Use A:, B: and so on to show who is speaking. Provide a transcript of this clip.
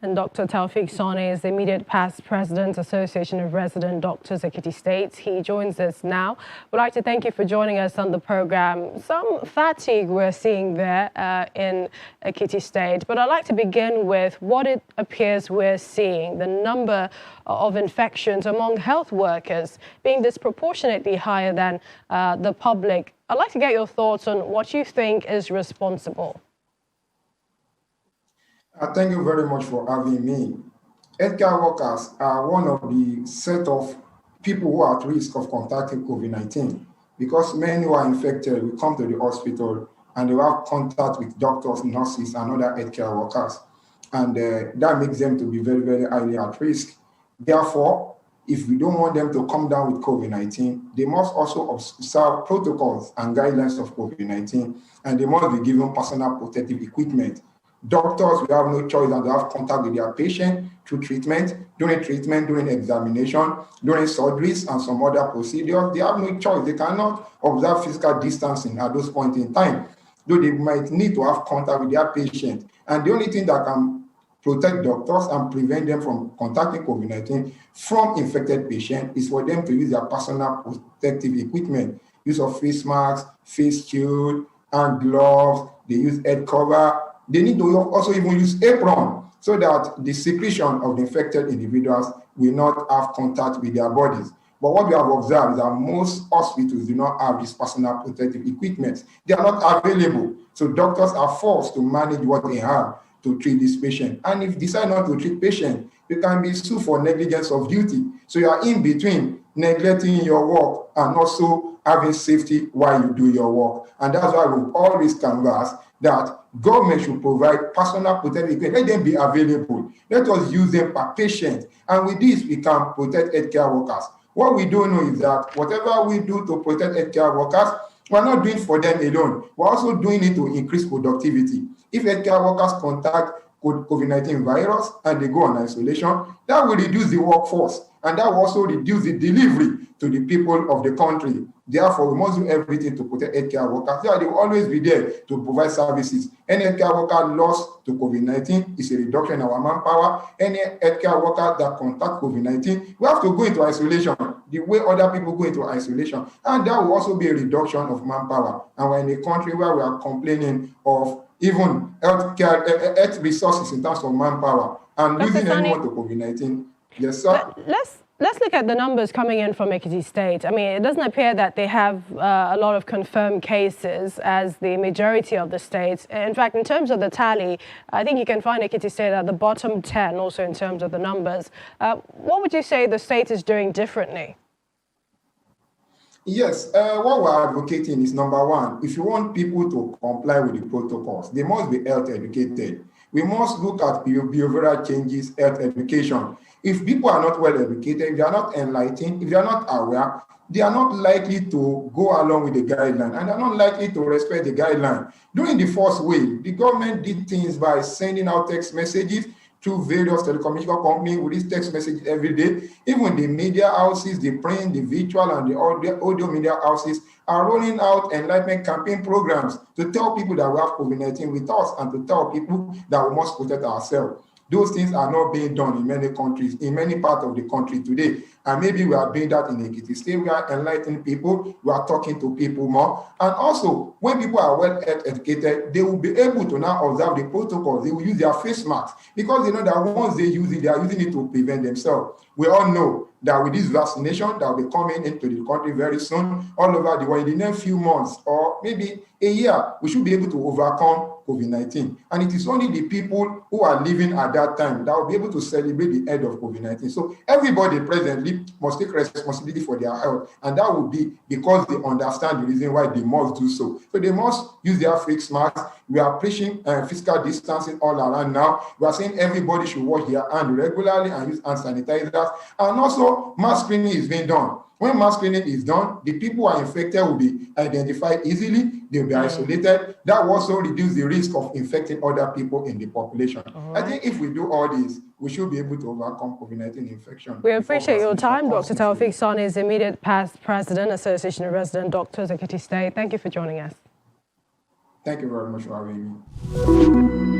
A: And Dr. Taufik Sani is the immediate past president, Association of Resident Doctors, Ekiti State. He joins us now. We'd like to thank you for joining us on the program. Some fatigue we're seeing there in Ekiti State, but I'd like to begin with what it appears we're seeing, the number of infections among health workers being disproportionately higher than the public. I'd like to get your thoughts on what you think is responsible.
B: Thank you very much for having me. Healthcare workers are one of the set of people who are at risk of contracting COVID-19 because many who are infected will come to the hospital and they will have contact with doctors, nurses, and other healthcare workers. And that makes them to be very, very highly at risk. Therefore, if we don't want them to come down with COVID-19, they must also observe protocols and guidelines of COVID-19, and they must be given personal protective equipment. Doctors will have no choice than to have contact with their patient through treatment, during examination, during surgeries, and some other procedures. They have no choice. They cannot observe physical distancing at those points in time, though they might need to have contact with their patient. And the only thing that can protect doctors and prevent them from contacting COVID-19 from infected patients is for them to use their personal protective equipment, use of face masks, face shield, and gloves. They use head cover. They need to also even use apron so that the secretion of the infected individuals will not have contact with their bodies. But what we have observed is that most hospitals do not have this personal protective equipment. They are not available. So doctors are forced to manage what they have to treat this patient. And if you decide not to treat patient, you can be sued for negligence of duty. So you are in between neglecting your work and also having safety while you do your work. And that's why we've always canvassed that government should provide personal protective equipment. Let them be available. Let us use them per patient. And with this, we can protect healthcare workers. What we don't know is that whatever we do to protect healthcare workers, we're not doing for them alone. We're also doing it to increase productivity. If healthcare workers contact COVID-19 virus and they go on isolation, that will reduce the workforce and that will also reduce the delivery to the people of the country. Therefore, we must do everything to protect healthcare workers. They will always be there to provide services. Any healthcare worker lost to COVID-19 is a reduction in our manpower. Any healthcare worker that contact COVID-19, we have to go into isolation the way other people go into isolation. And that will also be a reduction of manpower. And we're in a country where we are complaining of even health resources in terms of manpower and losing anyone to COVID-19. Yes, sir.
A: Let's look at the numbers coming in from Ekiti State. I mean, it doesn't appear that they have a lot of confirmed cases as the majority of the states. In fact, in terms of the tally, I think you can find Ekiti State at the bottom 10 also in terms of the numbers. What would you say the state is doing differently?
B: Yes, what we're advocating is number one, if you want people to comply with the protocols, they must be health educated. We must look at behavioral changes, health education. If people are not well educated, if they are not enlightened, if they are not aware, they are not likely to go along with the guideline and they are not likely to respect the guideline. During the first wave, the government did things by sending out text messages through various telecommunication companies with these text messages every day. Even the media houses, the print, the virtual, and the audio media houses are rolling out enlightenment campaign programs to tell people that we have COVID-19 with us and to tell people that we must protect ourselves. Those things are not being done in many countries, in many parts of the country today. And maybe we are doing that in Ekiti State. We are enlightening people. We are talking to people more. And also, when people are well educated, they will be able to now observe the protocols. They will use their face masks because they know that once they use it, they are using it to prevent themselves. We all know that with this vaccination that will be coming into the country very soon, all over the world, in the next few months or maybe a year, we should be able to overcome COVID-19. And it is only the people who are living at that time that will be able to celebrate the end of COVID-19. So everybody presently must take responsibility for their health. And that will be because they understand the reason why they must do so. So they must use their face masks. We are preaching physical distancing all around now. We are saying everybody should wash their hands regularly and use hand sanitizers. And also, mass screening is being done. When mass screening is done, the people who are infected will be identified easily. They'll be isolated. That will also reduce the risk of infecting other people in the population. Right. I think if we do all this, we should be able to overcome COVID-19 infection.
A: We appreciate your time. Dr. Taufik Sani is immediate past president, Association of Resident Doctors, Ekiti State. Thank you for joining us.
B: Thank you very much for having me.